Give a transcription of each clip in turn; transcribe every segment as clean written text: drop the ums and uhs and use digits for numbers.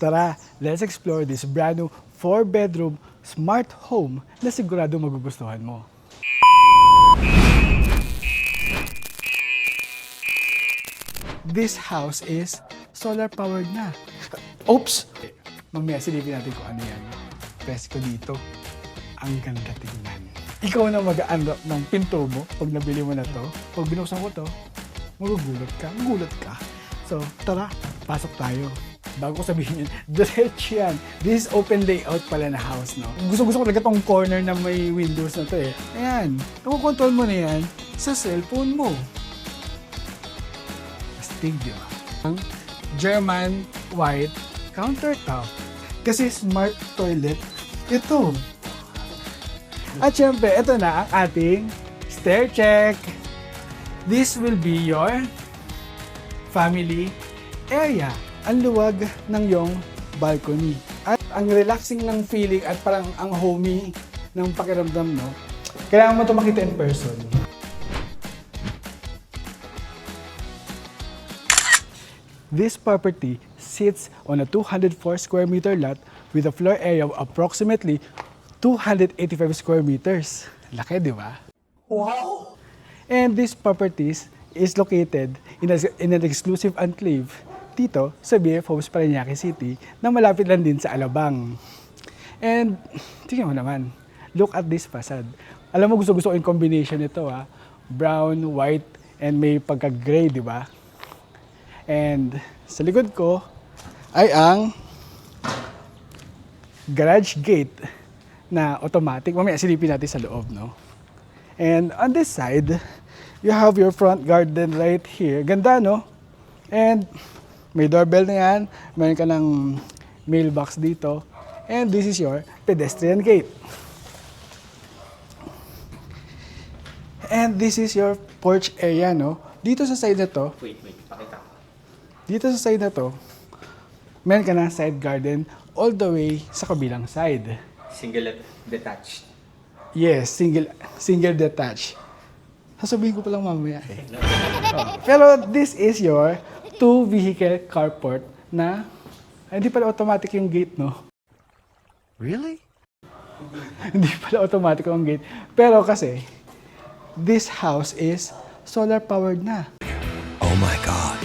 Tara, let's explore this brand new 4-bedroom smart home na sigurado magugustuhan mo. This house is solar powered na. Oops! Mamaya silipin natin kung ano yan. Press ko dito. Ang ganda tingnan. Ikaw na mag-unlock ng pinto mo pag nabili mo na to. Pag binuksan ko to, magugulat ka. So, tara, pasok tayo. Bago ko sabihin yun, diretso yan. This is open layout pala na house, no? Gusto ko talaga tong corner na may windows na to eh. Ayan, nakukontrol mo na yan sa cellphone mo. Astig, di ba? Ang German white countertop. Kasi smart toilet, ito. At syempre, ito na ang ating stair check. This will be your family area. Ang luwag ng iyong balcony. At ang relaxing ng feeling at parang ang homey ng pakiramdam, no? Kailangan mo ito makita in person. This property sits on a 204 square meter lot with a floor area of approximately 285 square meters. Laki, di ba? Wow! And this property is located in an exclusive enclave dito sa BF Homes, Parañaque City na malapit lang din sa Alabang. And tingnan mo naman, look at this facade. Alam mo, gusto ko yung combination nito, ha? Brown, white, and may pagka-gray, di ba? And sa likod ko ay ang garage gate na automatic. Mamaya silipin natin sa loob, no? And on this side, you have your front garden right here. Ganda, no? And may doorbell na yan. Mayroon ka ng mailbox dito. And this is your pedestrian gate. And this is your porch area, no? Dito sa side na to, Wait, pakita ko. dito sa side na to, meron ka ng side garden all the way sa kabilang side. Single detached. Yes, single detached. Sasabihin ko pa lang mamaya eh. Oh. Pero this is your 2-vehicle carport na hindi pala automatic yung gate, no? Really? Hindi pala automatic yung gate. Pero kasi, this house is solar powered na. Oh my God.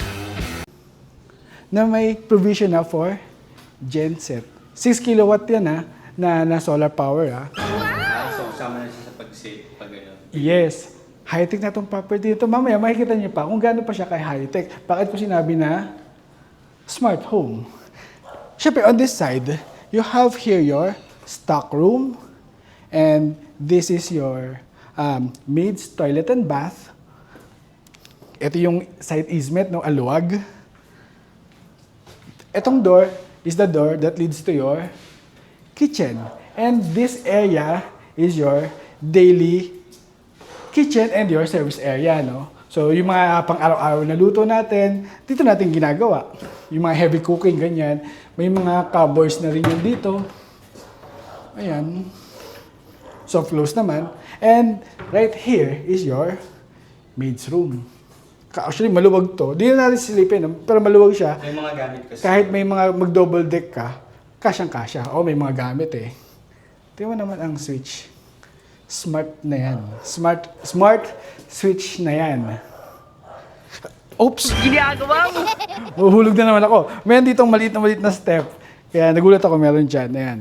Na may provision na for genset. 6 kilowatt yan na solar power ha. So, kasama na siya sa pag-ano. Yes. High-tech na itong property ito. Mamaya makikita niyo pa kung gaano pa siya kay high-tech. Bakit ko sinabi na smart home? Siyempre, on this side, you have here your stock room. And this is your maid's toilet and bath. Ito yung side easement, no? Aluwag. Itong door is the door that leads to your kitchen. And this area is your daily kitchen and your service area, no? So, yung mga pang-araw-araw na luto natin, dito natin ginagawa. Yung mga heavy cooking, ganyan. May mga cupboards na rin yun dito. Ayan. Soft close naman. And right here is your maid's room. Actually, maluwag to. Di na natin silipin, pero maluwag siya. May mga gamit kasi. Kahit may mga mag-double deck ka, kasyang-kasya. O, may mga gamit eh. Tingnan mo naman ang switch. Smart na yan. Smart switch na yan. Oops! Ginagawa mo! Mahuhulog na naman ako. Meron ditong maliit na step. Kaya nagulat ako, meron dyan. Ayan.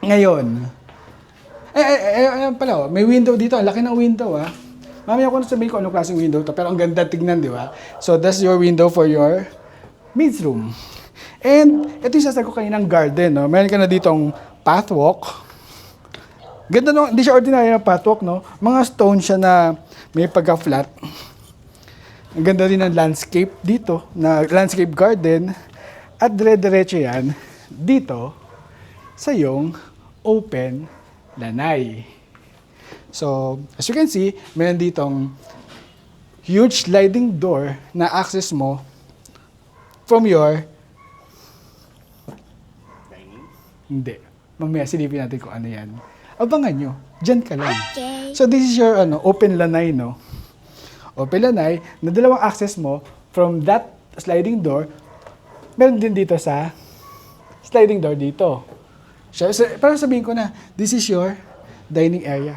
Ngayon. Ayan pala, oh. May window dito. Ang laki ng window, ah. Mamaya ko na sabihin ko anong klaseng window to. Pero ang ganda tignan, di ba? So, that's your window for your maid's room. And ito yung sasabi ko kaninang garden, no? Meron ka na ditong pathwalk. Ganda no, hindi siya ordinary na pathwalk, no? Mga stone siya na may pagka-flat. Ang ganda rin ng landscape dito, na landscape garden. At dire-diretso yan dito sa yung open lanay. So, as you can see, meron ditong huge sliding door na access mo from your Hindi. Mamaya silipin natin kung ano yan. Abangan nyo. Diyan ka lang. Okay. So this is your open lanay, no? Open lanay na dalawang access mo from that sliding door. Meron din dito sa sliding door dito. Para sabihin ko na, this is your dining area.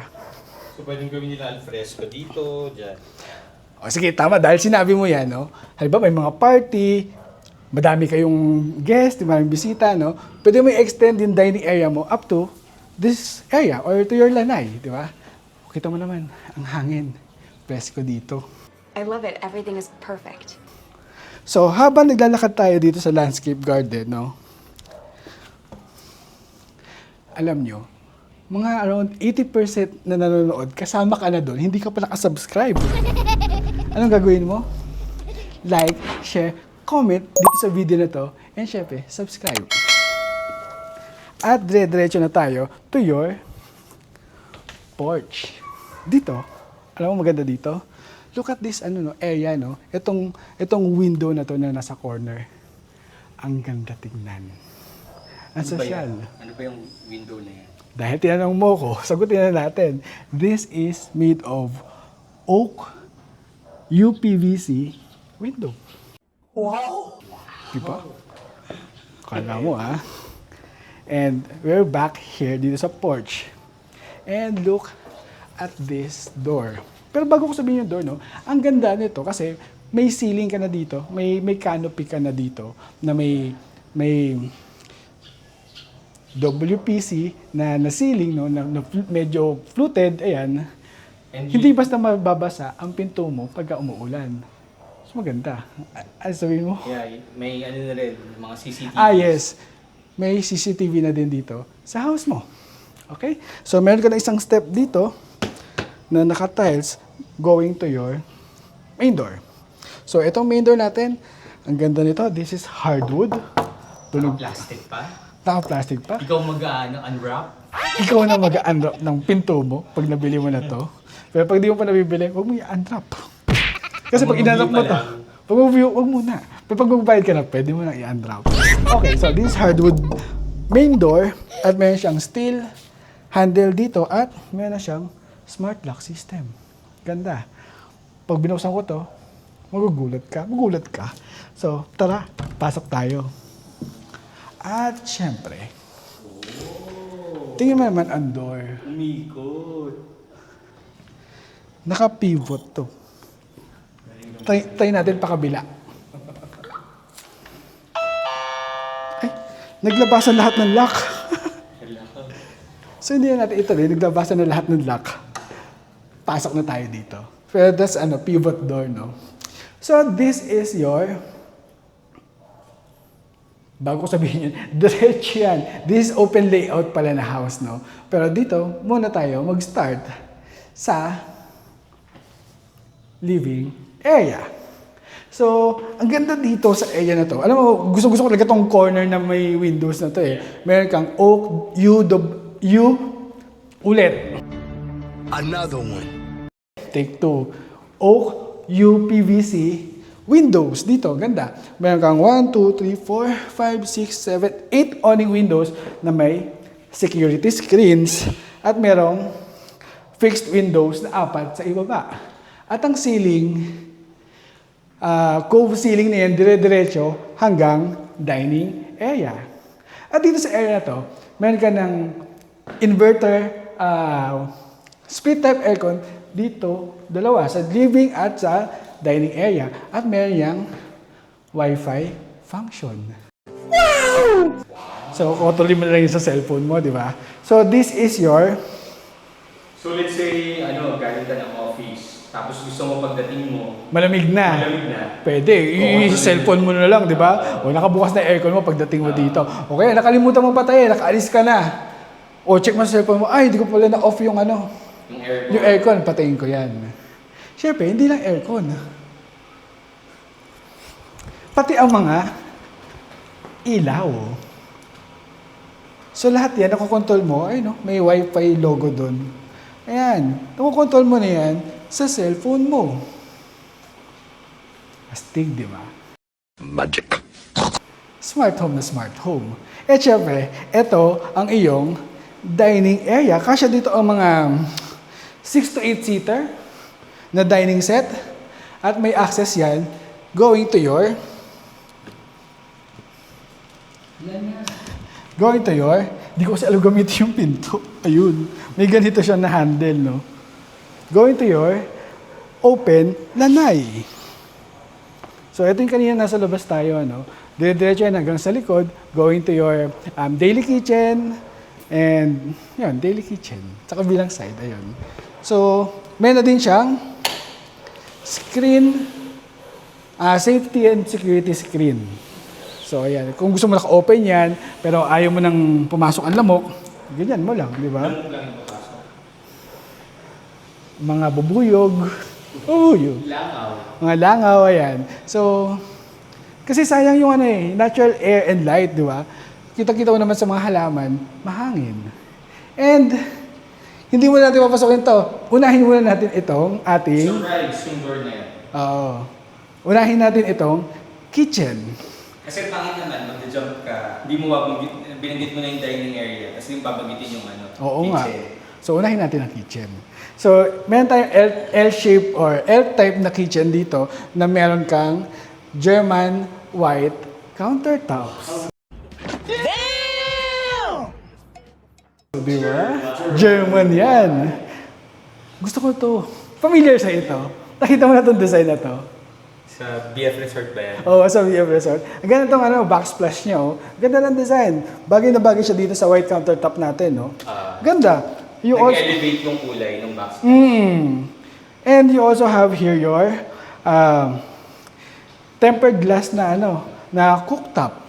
So, pwedeng gawin nila alfresco dito, dyan. O sige, tama. Dahil sinabi mo yan, no? Halimbawa, may mga party, madami kayong guest, maraming bisita, no? Pwede mo i-extend yung dining area mo up to this area or to your lanay, di ba? Kita mo naman, ang hangin. Presko dito. I love it. Everything is perfect. So, habang naglalakad tayo dito sa landscape garden, no? Alam nyo, mga around 80% na nanonood, kasama ka na doon, hindi ka pa nakasubscribe. Anong gagawin mo? Like, share, comment dito sa video na to, and syempre, subscribe. At dire-diretso na tayo to your porch. Dito, alam mo maganda dito? Look at this area, no? Itong window na to na nasa corner. Ang ganda tingnan. Ang sosyal. Ano ba yung window na yan? Dahil tinanong mo ko, sagutin na natin. This is made of oak UPVC window. Wow! Diba? Kala mo, ha? And we're back here dito sa porch. And look at this door. Pero bago ko sabihin yung door, no? Ang ganda nito kasi may ceiling ka na dito, may canopy ka na dito na may WPC na ceiling, no, na medyo fluted, ayan. And Hindi basta mababasa ang pinto mo pagka umuulan. So maganda. Ano sabihin mo? Yeah, may ano na rin, mga CCTV. Yes. May CCTV na din dito sa house mo. Okay? So meron ka na isang step dito na naka-tiles going to your main door. So itong main door natin, ang ganda nito. This is hardwood. Plastic pa. Naka-plastic pa. Ikaw mag-unwrap. Ikaw na mag-unwrap ng pinto mo pag nabili mo na to. Pero pag di mo pa nabibili, huwag mo i-unwrap. Kasi pag in-unwrap mo to, pag mag-view, huwag muna. Pero pag magbayad ka na, pwede mo na i-unwrap. Okay, so this is hardwood main door at meron siyang steel handle dito at meron na siyang smart lock system. Ganda. Pag binuksan ko to, magugulat ka. So, tara, pasok tayo. At syempre, tingnan mo naman ang door. Umikot. Naka-pivot to. Try natin pa kabila. Ay, naglabasan lahat ng lock. So hindi na natin ito rin, naglabasan na lahat ng lock. Pasok na tayo dito. Pero that's pivot door, no? So this is your, bago ko sabihin yun, diretso yan. This is open layout pala na house, no? Pero dito, muna tayo mag-start sa living area. So, ang ganda dito sa area na to. Alam mo, gusto ko talaga tong corner na may windows na to eh. Meron kang oak, ulit. Another one. Take two. Oak, UPVC, windows. Dito, ganda. Meron kang 1, 2, 3, 4, 5, 6, 7, 8 awning windows na may security screens at merong fixed windows na 4 sa ibaba. At ang ceiling, cove ceiling na yan, dire-diretso hanggang dining area. At dito sa area na to, meron ka ng inverter, split type aircon, dito, dalawa, sa living at sa dining area. At meron yang Wi-Fi function. Wow! So, control mo na lang yun sa cellphone mo, di ba? So, this is your... So let's say, galing ka ng office, tapos gusto mo pagdating mo, Malamig na. Pwede. I-cellphone mo na lang, di ba? O nakabukas na aircon mo pagdating mo dito. Okay, nakalimutan mo patayin, nakaalis ka na. O check mo sa cellphone mo, ay, hindi ko pala na-off yung yung aircon, patayin ko yan. Siyempre, hindi lang aircon. Pati ang mga ilaw. So lahat yan, nakokontrol mo, may Wi-Fi logo doon. Ayan, nakokontrol mo na yan sa cellphone mo. Astig, di ba? Magic. Smart home na smart home. Eh, syempre, ito ang iyong dining area. Kasya dito ang mga 6 to 8 seater na dining set. At may access yan going to your Going to your, di ko kasi alam gamitin yung pinto. Ayun, may ganito siya na handle, no? Going to your, open, lanay. So, ito yung kanina nasa labas tayo, ano? Dire-diretso yan hanggang sa likod, going to your daily kitchen, and yun, daily kitchen. Sa kabilang side, ayun. So, meron na din siyang screen, safety and security screen. So, ayan. Kung gusto mo naka-open yan, pero ayaw mo nang pumasok ang lamok, ganyan mo lang, di ba? Lamok lang yung papasok. Mga bubuyog. Bubuyog. Langaw. Mga langaw, ayan. So, kasi sayang yung ano eh, natural air and light, di ba? Kita-kita mo naman sa mga halaman, mahangin. And, hindi mo natin papasokin to. Unahin muna natin itong ating... Surprise yung door na yan. Oo. Unahin natin itong kitchen. Kasi pangit naman, mag-jump ka, hindi mo binanggit mo na yung dining area, kasi yung babagitin yung ano, Oo nga. kitchen. So, unahin natin ang kitchen. So, meron tayong L-shape or L-type na kitchen dito na meron kang German white countertops. Damn! Di ba? German yan. Gusto ko to. Familiar sa ito. Nakita mo na itong design na to. Sa BF Resort ba yan? Oo, sa VF Resort. Ang ganda itong backsplash niya, oh. Ganda ng design. Bagay na bagay siya dito sa white countertop natin, no? Ganda. You also, Nag-elevate yung kulay ng box. and you also have here your tempered glass na na cooktop.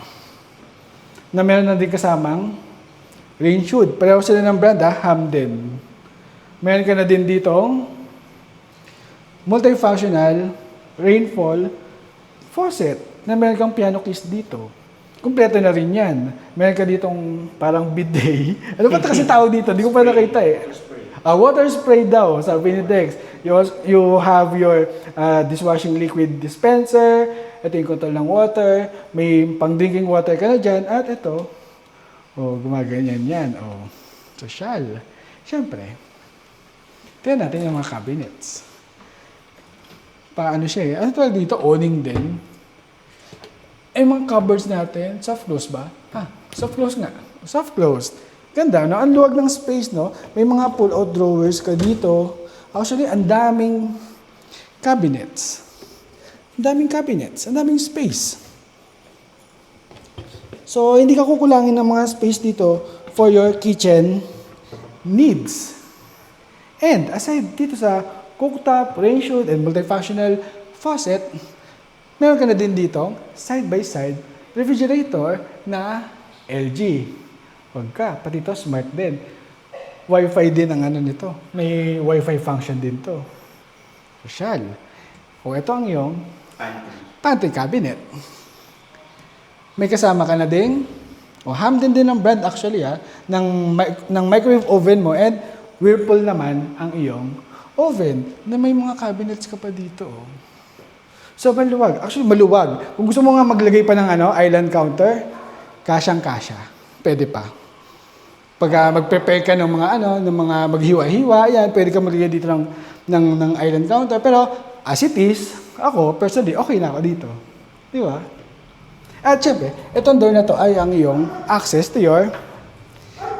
Na meron na din kasamang rain hood. Pareho sila ng brand, Hamden. Meron ka na din ditong multifunctional rainfall faucet na meron kang piano keys dito. Kumpleto na rin yan. Meron ka ditong parang bidet. Ano ba kasi tawag dito? Hindi ko pa nakita eh. Water spray daw sa Vinidex. You have your dishwashing liquid dispenser. Ito yung control ng water. May pang drinking water ka na dyan. At ito, gumaganyan yan. Social. Siyempre, tingnan natin yung mga cabinets. Paano siya eh? Ano tawag dito? Awning din. Mga cupboards natin, soft close ba? Soft close nga. Soft closed. Ganda, no? Ang luwag ng space, no? May mga pull-out drawers ka dito. Actually, ang daming cabinets. Ang daming cabinets. Ang daming space. So, hindi ka kukulangin ng mga space dito for your kitchen needs. And, aside dito sa cooktop, rain hood, and multifunctional faucet, meron ka na din dito, side-by-side, refrigerator na LG. Huwag ka, pati ito smart din. Wi-Fi din ang nito. May Wi-Fi function din to. Social. Ito ang iyong pantry cabinet. May kasama ka na ding, Hamden din ang brand actually ng microwave oven mo, and Whirlpool naman ang iyong oven na may mga cabinets ka pa dito. So, maluwag. Actually, maluwag. Kung gusto mo nga maglagay pa ng island counter, kasyang-kasya. Pwede pa. Pag mag-prepare ka ng mga ng mga maghiwa-hiwa, yan, pwede ka maglagay dito ng island counter. Pero, as it is, ako, personally, okay na ako dito. Di ba? At syempre, itong door na to ay ang iyong access to your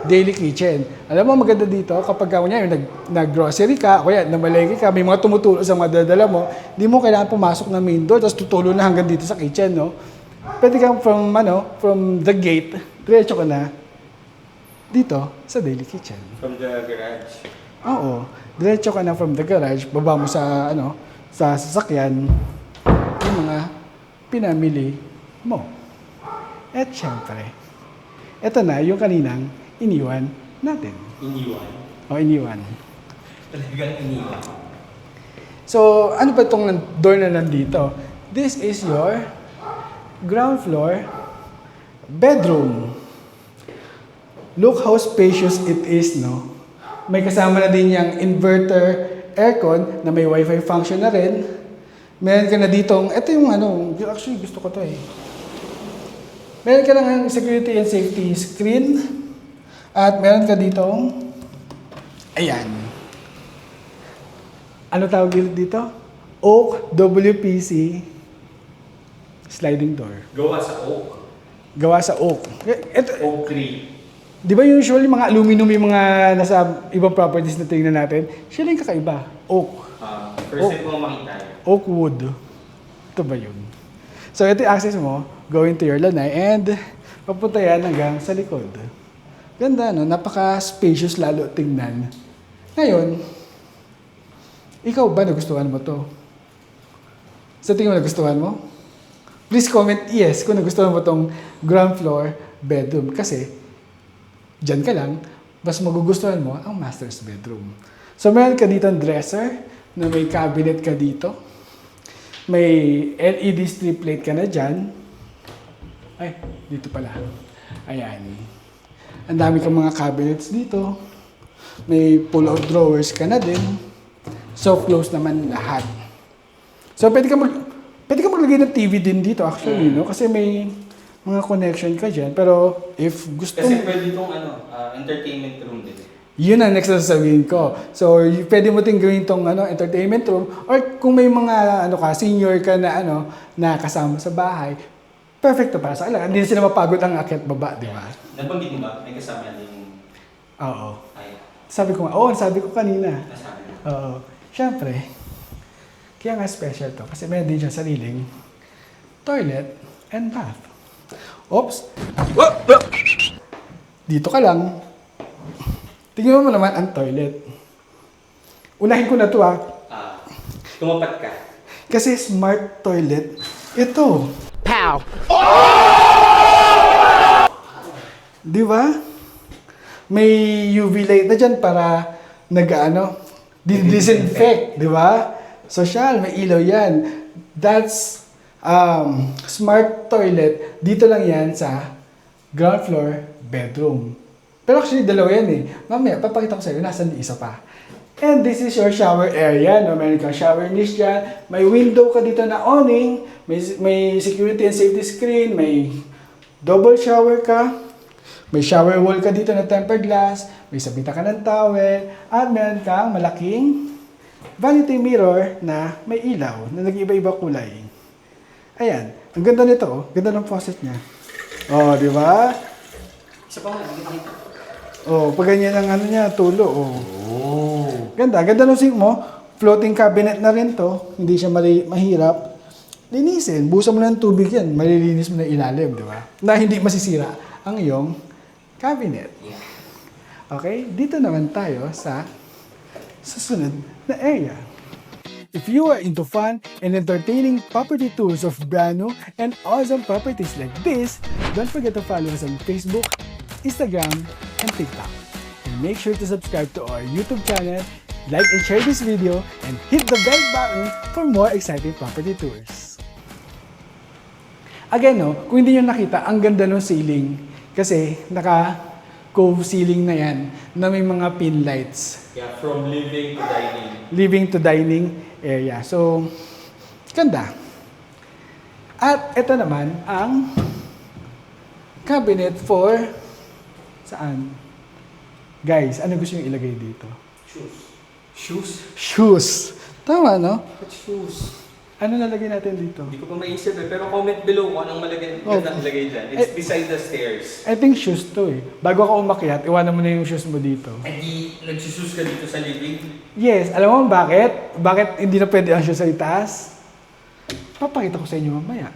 daily kitchen. Alam mo, maganda dito, kapag nag-grocery ka, o yan, namalengke ka, may mga tumutulo sa mga dadala mo, di mo kailangan pumasok ng main door, tapos tutulo na hanggang dito sa kitchen, no? Pwede kang from the gate, diretso ka na dito sa daily kitchen. From the garage. Oo. Diretso ka na from the garage, baba mo sa, sa sasakyan, yung mga pinamili mo. At syempre, ito na yung kaninang iniwan natin. Iniwan. Talagang iniwan. So, ano ba itong door na nandito? This is your ground floor bedroom. Look how spacious it is, no? May kasama na din yung inverter aircon na may wifi function na rin. Meron ka na ditong, ito yung actually gusto ko to eh. Meron ka ng security and safety screen. At meron ka ditong, ayan. Ano tawag dito? Oak WPC sliding door. Gawa sa oak. Gawa sa oak. Ito, Oak tree. di ba usually mga aluminum yung mga nasa ibang properties na tingnan natin? Siya lang yung kakaiba. Oak. First time ko makita yun. Oak wood. Ito ba yun? So, ito yung access mo, going to your lanai, and papunta yan hanggang sa likod. Ganda, no? Napaka-spacious lalo tingnan. Ngayon, ikaw ba nagustuhan mo to? Sa tingin mo nagustuhan mo? Please comment yes kung nagustuhan mo tong ground floor bedroom. Kasi, dyan ka lang, mas magugustuhan mo ang master's bedroom. So, meron ka dito ang dresser na may cabinet ka dito. May LED strip light ka na dyan. Ay, dito pala. Ayan. Ang dami kang mga cabinets dito. May pull-out drawers ka na din. So, close naman lahat. So, pwede ka maglagay ng TV din dito actually, no? Kasi may mga connection ka dyan. Pero, if gusto Kasi pwede itong entertainment room din. yun ang next na sasabihin ko. So, pwede mo ting gawin tong entertainment room or kung may mga senior ka na kasama sa bahay, perfecto para sa kanila. Hindi na sila mapagod ang akyat baba, di ba? Nabanggit mo ba? May kasama din. Oo. Ay, Sabi ko kanina. nasabi mo. Oo. Siyempre, kaya nga special to kasi meron din siya sariling toilet and bath. Oops! Dito ka lang. Tingnan mo naman ang toilet. Unahin ko na to Tumapat ka. Kasi smart toilet. Ito. Pow! Di ba? May UV light na dyan para disinfect. Di ba? Social, may ilaw yan. That's smart toilet. Dito lang yan sa ground floor bedroom. Pero actually, dalawa yan eh. Mamaya, papakita ko sa iyo, nasan yung isa pa. And this is your shower area. No? Meron kang shower niche dyan. May window ka dito na awning. May security and safety screen. May double shower ka. May shower wall ka dito na tempered glass. May sabita ka ng towel. At meron kang malaking vanity mirror na may ilaw na nag-iba-iba kulay. Ayan. Ang ganda nito. Oh. Ganda ng faucet niya. Oh, di ba? Isa pa nga, hindi nakita. Oh, pag ganyan ang niya, tulo. Oh. Ganda. Ganda ng sink mo. Floating cabinet na rin to. Hindi siya mahirap. Linisin. Busan mo ng tubig yan. Malilinis mo na ilalim, di ba? Na hindi masisira ang iyong cabinet. Okay? Dito naman tayo sa susunod na area. If you are into fun and entertaining property tours of brand new and awesome properties like this, don't forget to follow us on Facebook, Instagram, and TikTok. And make sure to subscribe to our YouTube channel, like and share this video, and hit the bell button for more exciting property tours. Again, kung hindi nyo nakita, ang ganda ng ceiling. Kasi naka-cove ceiling na yan na may mga pin lights. Yeah, from living to dining. Living to dining area. So, ganda. At ito naman ang cabinet for saan? Guys, ano gusto nyo ilagay dito? Shoes. Shoes? Shoes. Tama, no? What shoes? Ano nalagay natin dito? Hindi ko pa maisip pero comment below kung anong malagay dyan. It's beside the stairs. I think shoes to eh. Bago ka umakyat, iwanan mo na yung shoes mo dito. Eh di, nagsusus ka dito sa living? Yes, alam mo bakit? Bakit hindi na pwede ang shoes sa itaas? Papakita ko sa inyo mamaya.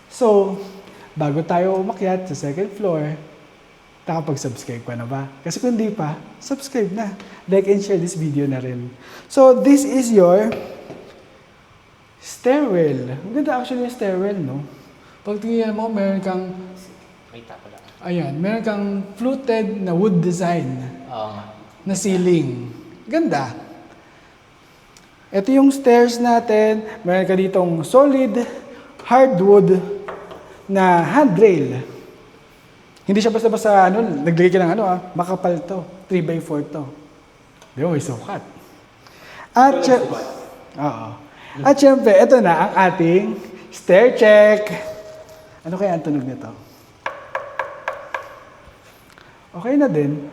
So, bago tayo umakyat sa second floor, nakapag-subscribe ka na ba? Kasi kung di pa, subscribe na. Like and share this video na rin. So, this is your stairwell. Ang ganda actually yung stairwell, no? Pag tingnan mo, meron kang, ayan, meron kang fluted na wood design na ceiling. Ganda. Ito yung stairs natin. Meron ka ditong solid hardwood na handrail. Hindi siya basta-basta, naglagay ka ng makapal to. 3x4 to. Di ba, may sukat. At, At syempre, ito na ang ating stair check. Ano kaya ang tunog nito? Okay na din.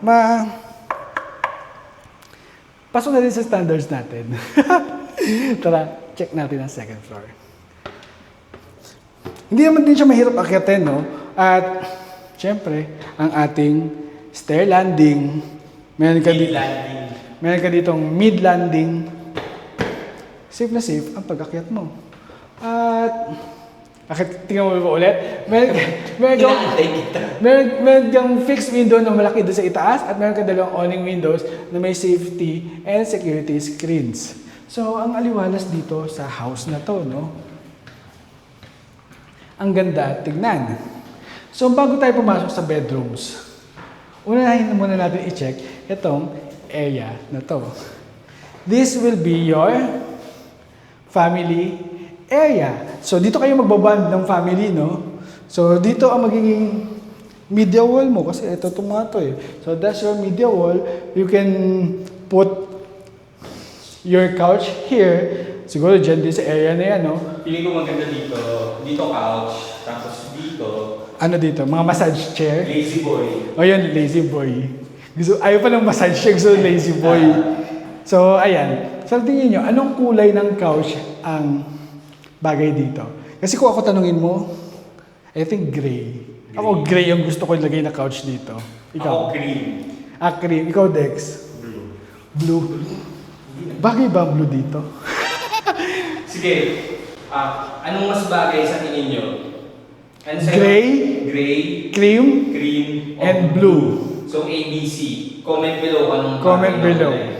Pasok na din sa standards natin. Tara, check natin ang second floor. Hindi naman din siya mahirap akyatin, no? At, syempre, ang ating stair landing. Meron ka Landing. Meron ka ditong mid landing. Safe na safe ang pag-akyat mo. At, tingnan mo ba ulit? Inaantay kita. Meron kang fixed window na malaki doon sa itaas at meron kang dalawang awning windows na may safety and security screens. So, ang aliwalas dito sa house na to, no? Ang ganda tignan. So, bago tayo pumasok sa bedrooms, unahin muna natin i-check itong area na to. This will be your family area. So, dito kayo magbaband ng family, no? So, dito ang magiging media wall mo kasi ito itong mga to eh. So, that's your media wall. You can put your couch here. Siguro dyan din sa area na yan, no? Feeling ko maganda dito. Dito couch. Tapos dito, Ano dito? Mga massage chair. lazy boy. O yun, lazy boy. Ayaw pa ng massage chair, gusto lazy boy. So, ayan. So, tingin nyo, anong kulay ng couch ang bagay dito? Kasi kung ako tanungin mo, I think gray. Ako gray yung gusto ko ilagay na couch dito. Ikaw? Ako green. Cream. Ikaw, Dex? Blue. Bagay ba ang blue dito? Sige, anong mas bagay sa tingin nyo? Ano sa'yo? Gray? Gray, Cream? cream, o And blue. So, ABC. Comment below anong Comment bagay na below. kulay.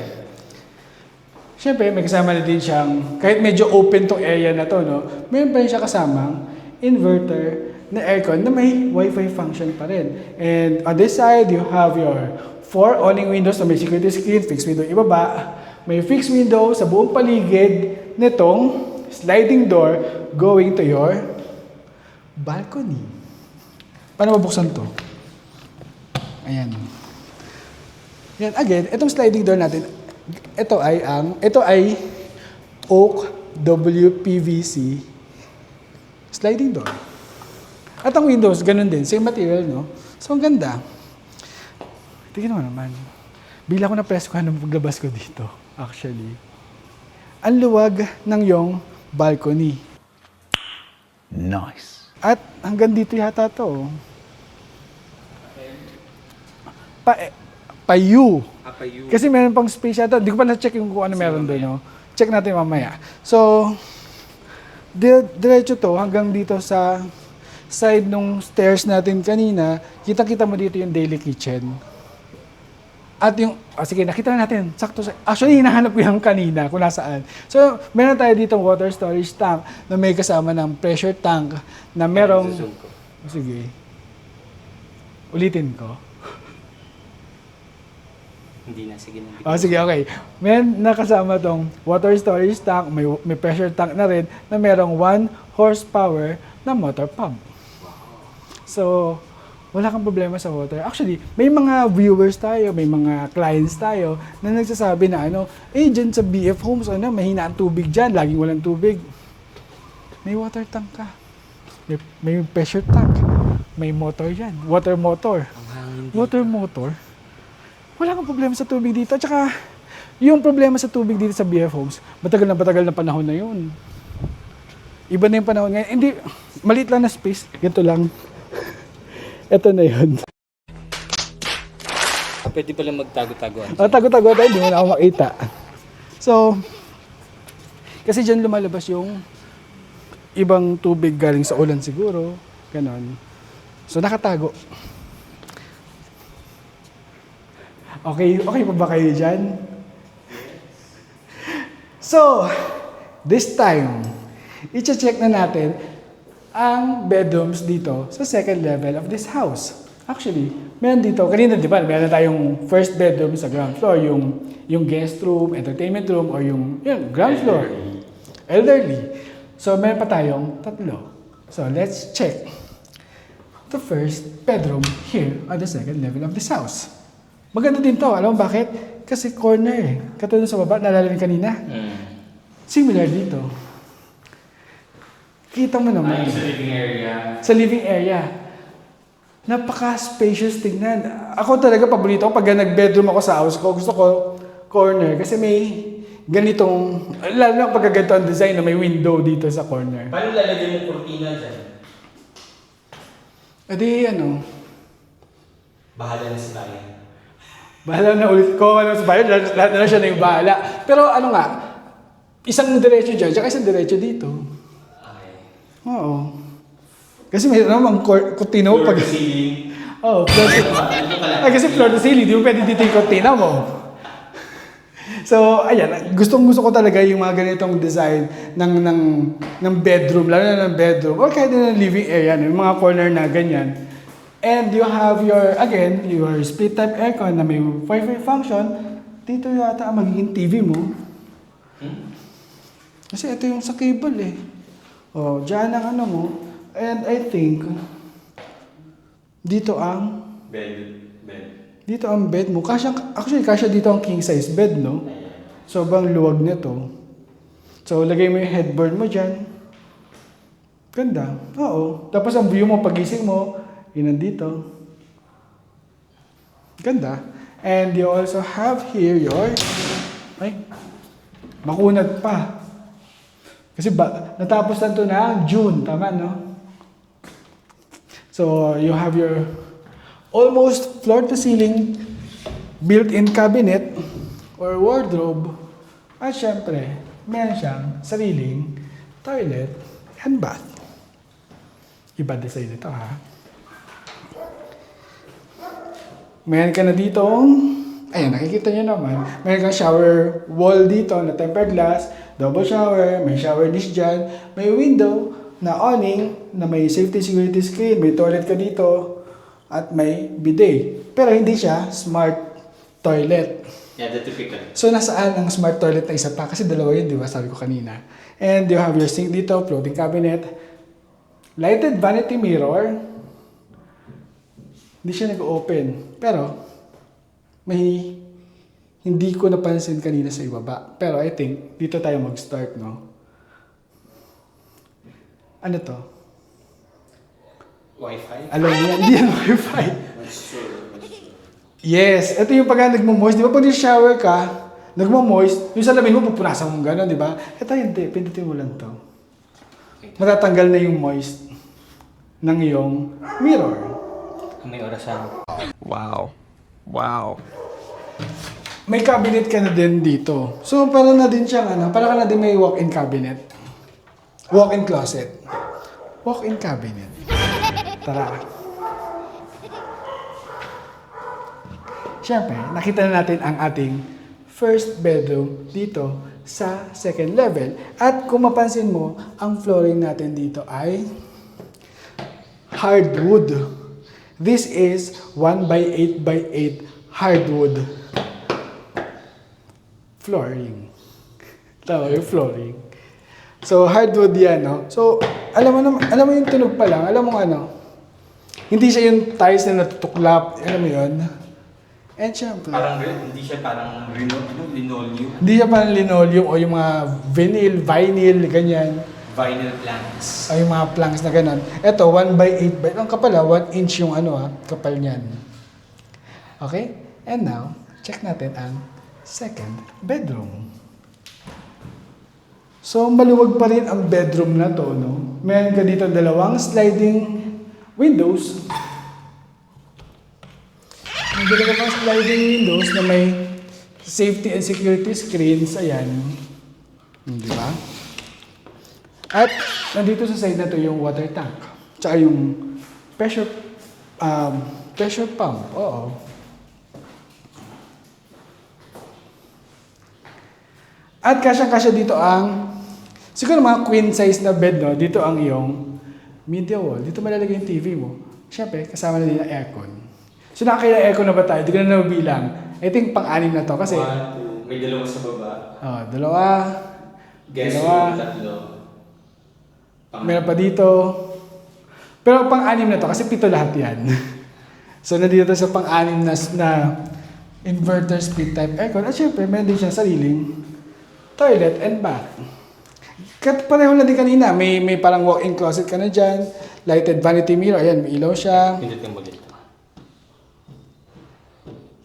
Siyempre, may kasama na din siyang, kahit medyo open tong area na to, no, meron pa rin siya kasamang inverter na aircon na may Wi-Fi function pa rin. And on this side, you have your 4 awning windows na may security screen, fixed window ibaba, may fixed window sa buong paligid nitong sliding door going to your balcony. Paano mabuksan to? Ayan. Yan, again, itong sliding door natin, ito ay oak WPVC sliding door. At ang windows, ganun din, same material, no? So, ang ganda. Tingnan mo naman. Bila ko na press ko nung paglabas ko dito, actually. Ang luwag ng yung balcony. Nice. At hanggang dito yata to. Payu. Apayu. Kasi meron pang space yata. Hindi ko pa na-check yung kung ano meron doon. No? Check natin mamaya. So, diretso to hanggang dito sa side nung stairs natin kanina. Kita-kita mo dito yung daily kitchen. At yung, sige, nakita na natin. Sakto sa, actually, hinahanap ko yung kanina kung nasaan. So, meron tayo dito water storage tank na may kasama ng pressure tank na merong, sige, ulitin ko. Hindi na, sige na. Sige, okay. Meron nakasama tong water storage tank, may pressure tank na rin na merong 1 horsepower na motor pump. So, wala kang problema sa water. Actually, may mga viewers tayo, may mga clients tayo na nagsasabi na dyan sa BF Homes, mahina ang tubig dyan, laging walang tubig. May water tank ka. May pressure tank. May motor yan. Water motor. Water motor. Wala kang problema sa tubig dito. At saka, yung problema sa tubig dito sa BF Homes, matagal na panahon na yun. Iba na yung panahon ngayon. Hindi, maliit lang na space. Ganito lang. Ito na yun. Pwede pala magtago-tagoan. Tago-tago tayo, hindi mo na ako makita. So, kasi dyan lumalabas yung ibang tubig galing sa ulan siguro. Ganon. So, nakatago. Okay pa ba kayo dyan? So, this time, i-check na natin ang bedrooms dito sa second level of this house. Actually, meron dito, kanina di ba, meron tayong first bedroom sa ground floor, yung guest room, entertainment room, or yung ground floor. Elderly. So, meron pa tayong 3. So, let's check the first bedroom here on the second level of this house. Maganda din to. Alam mo bakit? Kasi corner eh. Katulad sa baba, naalala niyo kanina? Similar dito. Kita mo naman. Sa living area. Sa living area. Napaka-spacious tignan. Ako talaga, paborito ko pag nag-bedroom ako sa house ko, gusto ko corner. Kasi may ganitong, lalo na pag ganito ang design na may window dito sa corner. Paano lalagyan mo kurtina dyan? Edi ano, Bahala na si Bayan. bahala na ulit ko, ano, sa bayan, lahat na lang siya na yung bahala. Pero ano nga, isang diretso dyan, tsaka isang diretso dito. Okay. Oo. Kasi may naman kutino Floor pag... to ceiling. Oo, floor to... Ay, kasi floor to ceiling, di mo pwede dito yung kutina mo. So, ayan, gustong-gusto ko talaga yung mga ganitong design ng bedroom, lalo na ng bedroom, or kahit na ng living area, yung mga corner na ganyan. And you have your, again, your split type aircon na may Wi-Fi function. Dito yata ang magiging TV mo. Kasi ito yung sa cable eh. Oh, dyan ang ano mo. And I think, dito ang Bed. ang bed mo. Actually, kasya dito ang king size bed, no? Sobrang luwag nito. So, lagay mo yung headboard mo dyan. Ganda. Oo. Tapos ang view mo, pagising mo, yun nandito. Ganda. And you also have here your... Ay, makunag pa. Kasi natapos na ito na June. Tama, no? So, you have your almost floor-to-ceiling built-in cabinet or wardrobe. At syempre, meron siyang sariling toilet and bath. Iba design ito, ha? Meron ka na ditong, ayan, nakikita nyo naman, meron kang shower wall dito na tempered glass, double shower, may shower niche dyan, may window na awning na may safety security screen, may toilet ka dito, at may bidet. Pero hindi siya smart toilet. Yeah, the typical. So, nasaan ang smart toilet na isa pa? Kasi dalawa yun, di ba? Sabi ko kanina. And you have your sink dito, floating cabinet, lighted vanity mirror. Hindi siya nag-open. Pero, may hindi ko napansin kanina sa ibaba. Pero I think, dito tayo mag-start, no? Ano to? Wi-Fi? Alam niyo, hindi yan Wi-Fi. That's true. Yes, ito yung pag nagmo-moist. Di ba pag shower ka, nagmo-moist, yung salamin mo, pupunasan mo gano'n, di ba? Ito hindi, pindutin mo lang to. Matatanggal na yung moist ng iyong mirror. May orasan. Wow. Wow. May cabinet ka na din dito. So, para na din siyang para ka na din may walk-in cabinet. Walk-in closet. Walk-in cabinet. Tara. Siyempre, nakita na natin ang ating first bedroom dito sa second level. At kung mapansin mo, ang flooring natin dito ay hardwood. This is 1x8x8 hardwood flooring. Tama yung flooring. So, hardwood yan, no? So, alam mo yung tunog pa lang, alam mo hindi siya yung tiles na natutuklap, alam mo yun? And syempre, Parang hindi siya parang linoleum. hindi siya parang linoleum o yung mga vinyl, ganyan. Vinyl planks. O yung mga planks na ganun. Ito, 1x8x8. Ang kapal 1 inch yung kapal niyan. Okay? And now, check natin ang second bedroom. So, maluwag pa rin ang bedroom na to, no? Meron ka dito dalawang sliding windows. May dalawang sliding windows na may safety and security screens. Ayan. Di ba? At nandito sa side na to yung water tank. Tsaka yung pressure pump. Oo. At kasyang-kasya dito ang siguro mga queen size na bed, no? Dito ang iyong media wall. Dito malalagay yung TV mo. Siyempre, kasama na din ang aircon. So nakakailang aircon na ba tayo? Hindi ko na nabilang. I think pang-anim na to kasi... 1, 2, may dalawa sa baba. Dalawa. Guess Dalawa. yung tatlo. Meron pa dito. Pero pang-anim na to kasi 7 lahat yan. So nandito sa pang-anim na inverter split type aircon. At syempre, meron din siya sariling toilet and bath. Pareho na din kanina. May parang walk-in closet ka na dyan. Lighted vanity mirror. Ayan, may ilaw siya. Pindutin mo dito.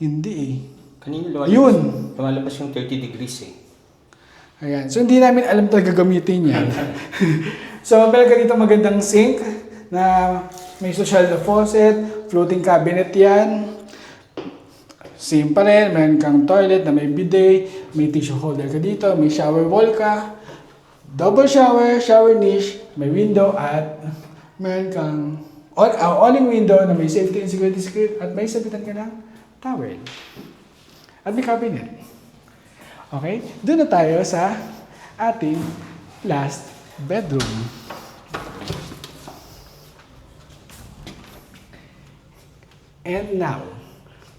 Hindi eh. Kanina lumalabas yung 30 degrees eh. Ayan. So, hindi namin alam talaga gamitin yan. So, meron ka dito magandang sink na may social na faucet, floating cabinet yan. Same pa rin, meron kang toilet na may bidet, may tissue holder ka dito, may shower wall ka, double shower, shower niche, may window at meron kang awning window na may safety and security screen at may sabitan ka ng towel. At may cabinet. Okay? Doon na tayo sa ating last bedroom. And now,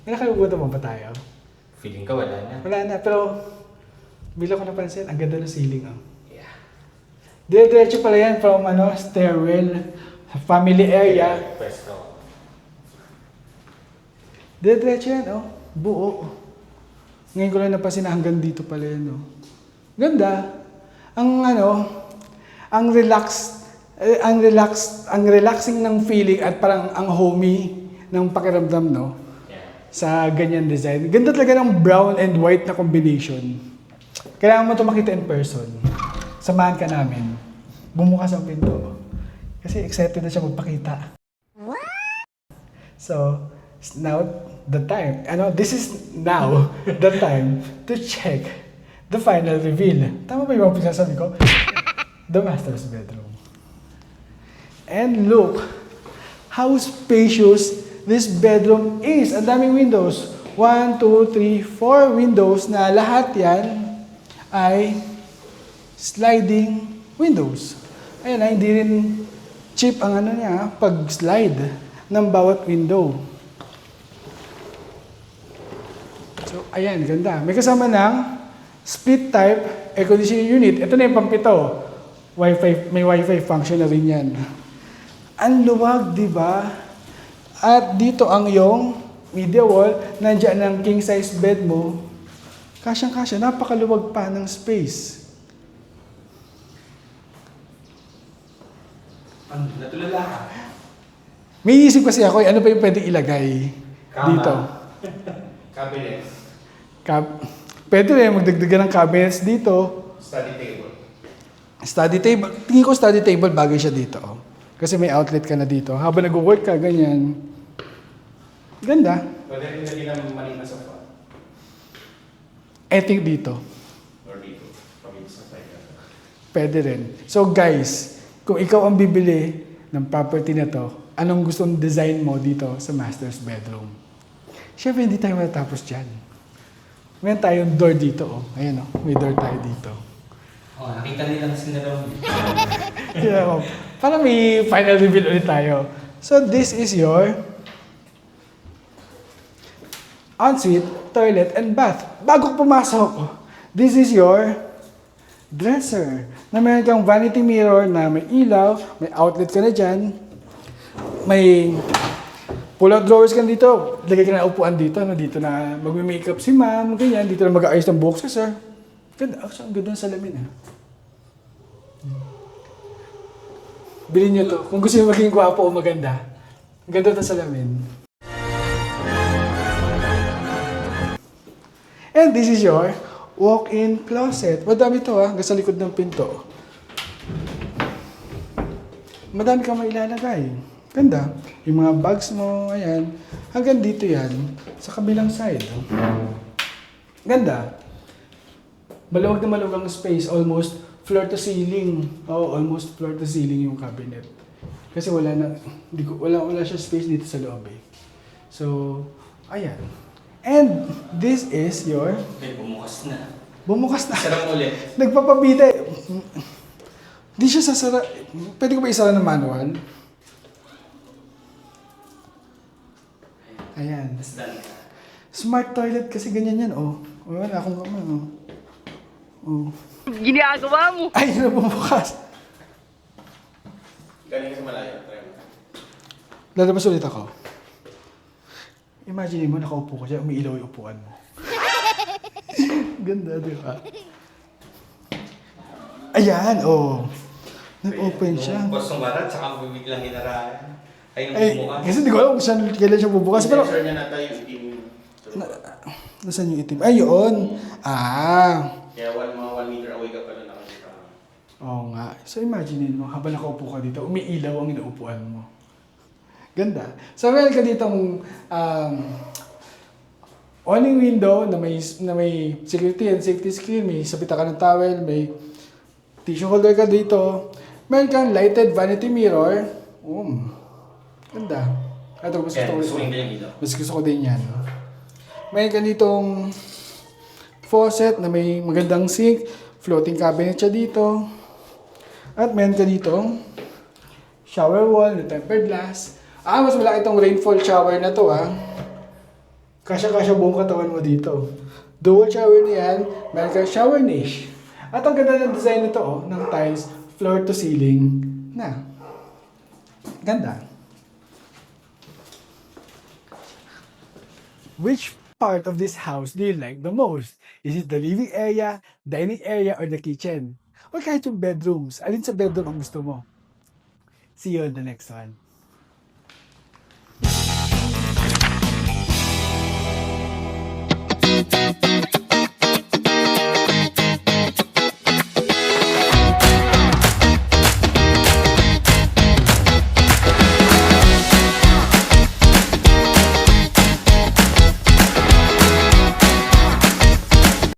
may nakalimutan mo ba tayo? Feeling ka wala na. Wala na, pero bilang ko napansin, ang ganda ng ceiling. Oh. Yeah. Diretso pala yan from stairwell, family area. Pwesto. Diretso yan, oh. Buo. Ngayon ko lang napansin na hanggang dito pala yan, oh. Ganda. Ang relaxing ng feeling at parang ang homey ng pakiramdam, no? Yeah. Sa ganyan design. Ganda talaga ng brown and white na combination. Kailangan mo ito makita in person. Samahan ka namin. Bumukas ang pinto. Kasi excited na siya magpakita. So, now the time. This is now the time to check the final reveal. Tama ba yung mga pinasasabi ko? The master's bedroom. And look how spacious this bedroom is. Ang daming windows. 1, 2, 3, 4 windows na lahat yan ay sliding windows. Ayan, hindi rin cheap ang pag-slide ng bawat window. So, ayan, ganda. May kasama ng split type air conditioning unit. Ito na yung pampito. May wifi function na rin yan. Ang luwag, di ba? At dito ang yung media wall, nandiyan ang king size bed mo. Kasyang-kasya, napakaluwag pa ng space. Natulala ka. May isip kasi ako, ano pa yung pwedeng ilagay Kama. dito? Cabinet. Pwede rin magdagdagan ng cabinets dito. Study table. Study table. Tingin ko study table bagay siya dito. Oh. Kasi may outlet ka na dito. Habang nag-work ka, ganyan. Ganda. Pwede rin lagyan ng maliit na sofa. I think dito. Or dito. Pag sa side. Pwede rin. So guys, kung ikaw ang bibili ng property na to, anong gustong design mo dito sa master's bedroom? Siyempre, hindi tayo matatapos dyan. Meron tayong door dito. Oh. Ayan, oh. May door tayo dito. Oh, nakita nila kasi na lang. Yeah, oh. Para may final reveal ulit tayo. So this is your ensuite, toilet, and bath. Bago pumasok, this is your dresser. Na meron kang vanity mirror na may ilaw, may outlet ka na dyan, may pull-out drawers ka dito. Lagay ka na upuan dito, dito na mag-makeup si ma'am, ganyan. Dito na mag-aayos ng buhok si sir. Ganda, actually, ang ganda ng salamin, ha. Bilhin nyo to. Kung gusto nyo maging gwapo o maganda. Ang ganda ng salamin. And this is your walk-in closet. Madami to, ha. Hanggang sa likod ng pinto. Madami kang mailalagay. Ganda. Yung mga bags mo, ayan. Hanggang dito yan. Sa kabilang side. Ganda. Maluwag na maluwag ang space. Almost floor to ceiling. Oh, almost floor to ceiling yung cabinet. Kasi wala siya space dito sa loob eh. So, ayan. And this is your... Okay, bumukas na. Bumukas na. Sarap ulit. Nagpapabida. Di siya sasara. Pwede ko ba isara ng manual? Ayan. That's done. Smart toilet kasi ganyan yan, oh. Wala akong gaman, oh. Oh. Ginagawa mo! Ay, na bumukas. Galing sa malayo. Try mo. Lalabas ulit ako. Imagine mo, nakaupo ka siya, umiilaw yung upuan mo. Ganda, di ba? Ayan, oh. Nag-open siya. Nung bostong barat, tsaka biglang hinaraan. Ay, nung Ay, bumukas. kasi di ko alam kung kailan siya bubukas. Pero, Sensor niya na tayo yung itim. nasaan yung itim? Ay, yun. Ah. Kaya mga 1 meter away ka pala nakikita. Oo nga. So imagine mo, habang nakaupo ka dito, umiilaw ang inuupuan mo. Ganda. So meron ka ditong awning window na may security and safety screen, may sabita ka ng towel, may tissue holder ka dito. Meron kang lighted vanity mirror. Ganda. Ito, mas Yan, gusto ko swing din yung ilaw. Mas gusto ko din yan. Meron ka ditong faucet na may magandang sink, floating cabinet siya dito. At meron ka ditong shower wall na tempered glass. Mas malaki itong rainfall shower na to Kasya-kasya buong katawan mo dito. Dual shower na yan. Meron kang shower niche. At ang ganda ng design nito ng tiles, floor to ceiling na. Ganda. Which part of this house do you like the most? Is it the living area, dining area, or the kitchen? Or kahit yung bedrooms? Alin sa bedroom ang gusto mo? See you on the next one.